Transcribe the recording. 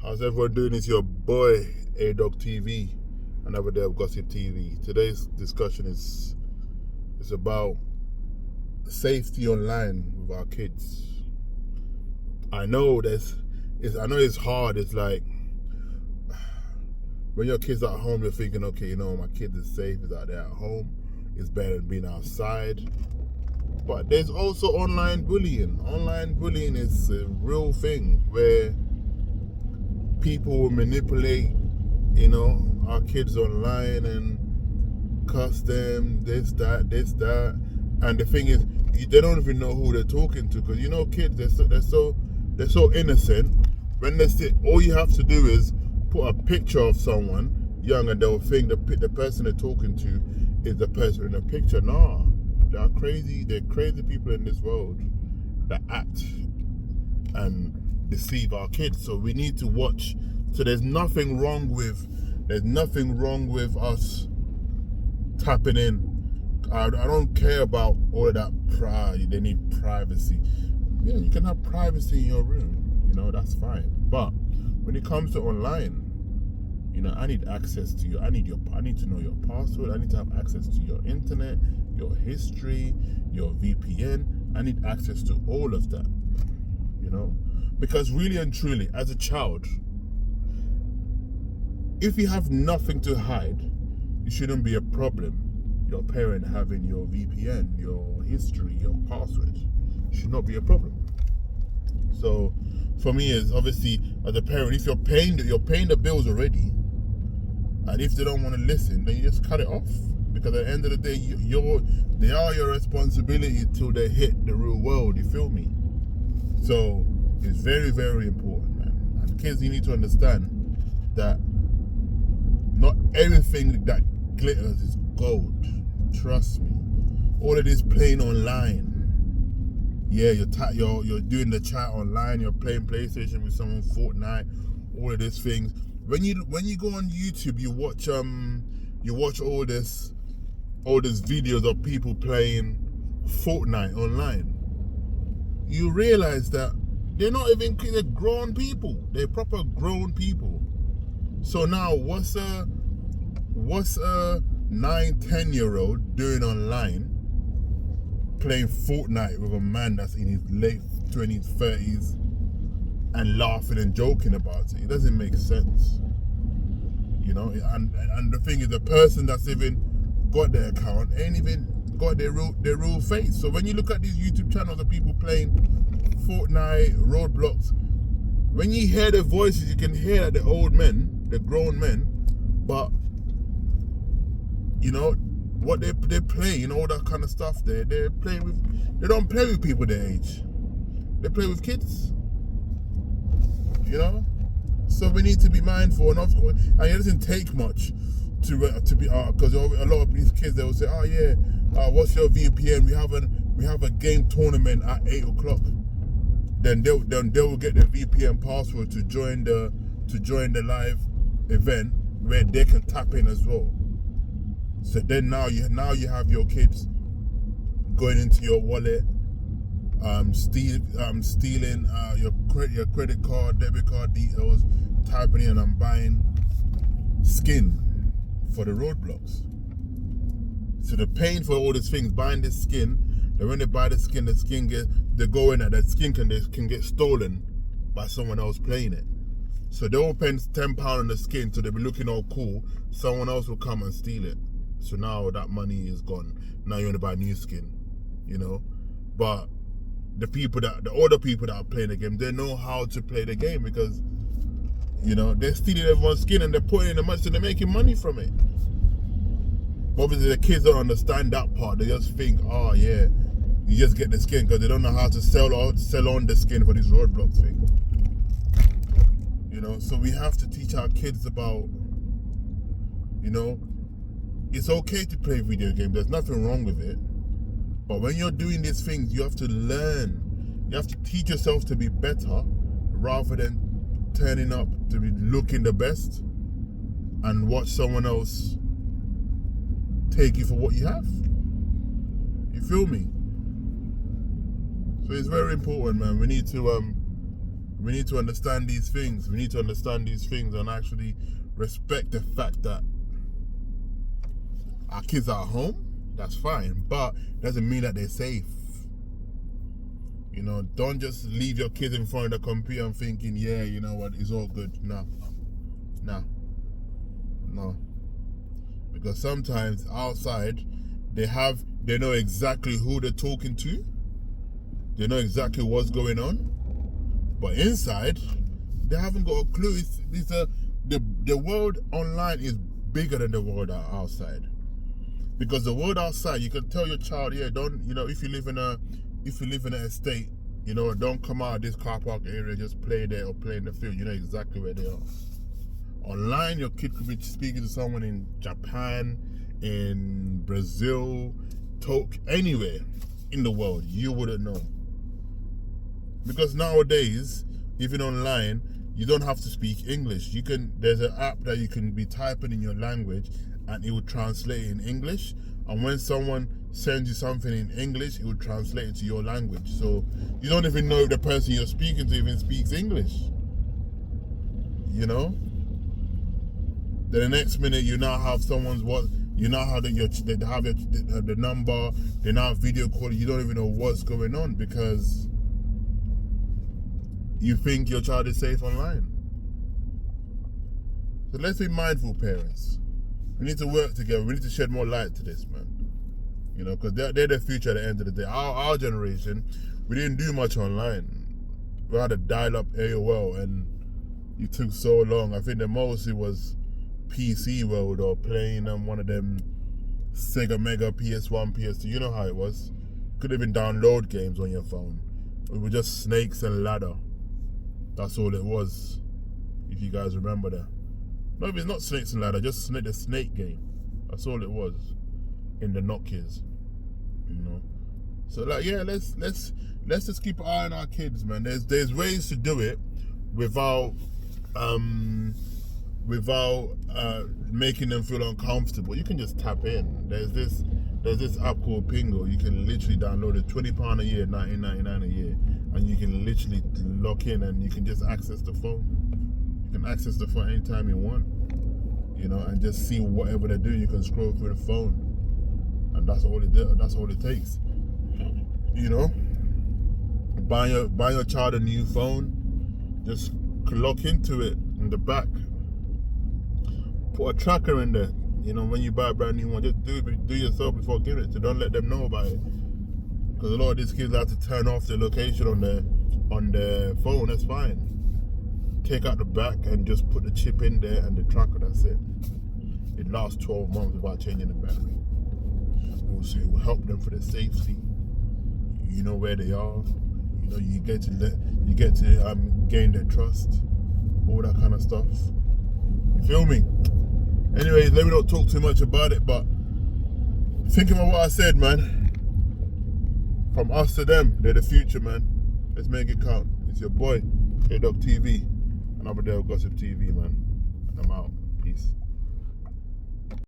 How's everyone doing? It's your boy A Dog TV, another day of Gossip TV. Today's discussion is about safety online with our kids. I know it's hard. It's like when your kids are at home, you're thinking, okay, my kid is safe. Is out there at home. It's better than being outside. But there's also online bullying. Online bullying is a real thing where people will manipulate, our kids online and cuss them, this, that. And the thing is, they don't even know who they're talking to, because kids, they're so innocent. When they say, all you have to do is put a picture of someone young, and they'll think the person they're talking to is the person in the picture. Nah, they're crazy people in this world that act and deceive our kids. So we need to watch. So there's nothing wrong with us tapping in. I don't care about all of that pride. They need privacy. Yeah, you can have privacy in your room. That's fine. But when it comes to online, I need access to you. I need to know your password. I need to have access to your internet, your history, your VPN. I need access to all of that. Because really and truly, as a child, if you have nothing to hide, it shouldn't be a problem. Your parent having your VPN, your history, your password should not be a problem. So for me, is obviously, as a parent, if you're paying the bills already, and if they don't want to listen, then you just cut it off. Because at the end of the day, they are your responsibility till they hit the real world. You feel me? So it's very, very important, man. And kids, you need to understand that not everything that glitters is gold. Trust me. All of this playing online. Yeah, you're doing the chat online. You're playing PlayStation with someone, Fortnite. All of these things. When you go on YouTube, you watch all this videos of people playing Fortnite online. You realize that they're grown people. They're proper grown people. So now, what's a 9-10-year-old doing online, playing Fortnite with a man that's in his late 20s, 30s, and laughing and joking about it? It doesn't make sense. And the thing is, the person that's even got their account ain't even got their real face. So when you look at these YouTube channels of people playing Fortnite, Roblox, when you hear their voices, you can hear the old men, the grown men, but what they play, all that kind of stuff. They don't play with people their age. They play with kids. So we need to be mindful, and of course, and it doesn't take much to be because a lot of these kids, they will say, oh yeah, what's your VPN? We have a game tournament at 8:00. Then they will get the VPN password to join the live event where they can tap in as well. So then now you have your kids going into your wallet, stealing your credit card, debit card details, typing in and buying skin for the Roblox. So they're paying for all these things, buying this skin. Then when they buy the skin they go in that skin can get stolen by someone else playing it. So they will spend £10 on the skin, so they'll be looking all cool. Someone else will come and steal it. So now that money is gone. Now you want to buy new skin, But the older people that are playing the game, they know how to play the game, because they're stealing everyone's skin and they're putting in the money, so they're making money from it. But obviously the kids don't understand that part. They just think, oh yeah, you just get the skin, because they don't know how to sell on the skin for this Roblox thing. So we have to teach our kids about, it's okay to play video games. There's nothing wrong with it. But when you're doing these things, you have to learn. You have to teach yourself to be better, rather than turning up to be looking the best and watch someone else take you for what you have. You feel me? So it's very important, man. We need to We need to understand these things. We need to understand these things and actually respect the fact that our kids are at home. That's fine, but doesn't mean that they're safe. You know, don't just leave your kids in front of the computer and thinking, yeah, you know what, it's all good. No. Because sometimes outside, they know exactly who they're talking to. They know exactly what's going on. But inside, they haven't got a clue. The world online is bigger than the world outside. Because the world outside, you can tell your child, yeah, don't, you know, if you live in an estate, you know, don't come out of this car park area, just play there or play in the field. You know exactly where they are. Online, your kid could be speaking to someone in Japan, in Brazil, anywhere in the world. You wouldn't know. Because nowadays, even online, you don't have to speak English. There's an app that you can be typing in your language and it will translate in English. And when someone sends you something in English, it will translate it to your language. So you don't even know if the person you're speaking to even speaks English. You know? Then the next minute you now have someone's you now have they have the number, they now video call. You don't even know what's going on because you think your child is safe online. So let's be mindful, parents. We need to work together. We need to shed more light to this, man. You know, because they're the future at the end of the day. Our generation, we didn't do much online. We had a dial-up AOL, and it took so long. I think the most it was PC World or playing on one of them Sega Mega PS1, PS2. You know how it was. Could even download games on your phone. It was just snakes and ladder. That's all it was. If you guys remember that. No, it's not snakes and ladder, just the snake game. That's all it was in the Nokias. You know. So like, yeah, let's just keep an eye on our kids, man. There's ways to do it without making them feel uncomfortable. You can just tap in. There's this app called Pingo. You can literally download it, £20 a year, $19.99 a year, and you can literally lock in and you can just access the phone. You can access the phone anytime you want, you know, and just see whatever they do. You can scroll through the phone, and that's all it takes. You know, buy your child a new phone. Just lock into it in the back. Put a tracker in there. You know, when you buy a brand new one, just do yourself before giving it. So don't let them know about it. Because a lot of these kids have to turn off the location on their phone. That's fine. Take out the back and just put the chip in there and the tracker. That's it. It lasts 12 months without changing the battery. Also, it will help them for the safety. You know where they are. You know, you get to gain their trust. All that kind of stuff. You feel me? Anyways, let me not talk too much about it, but thinking about what I said, man. From us to them, they're the future, man. Let's make it count. It's your boy, K-Dog TV, and I'm a Gossip TV, man. I'm out. Peace.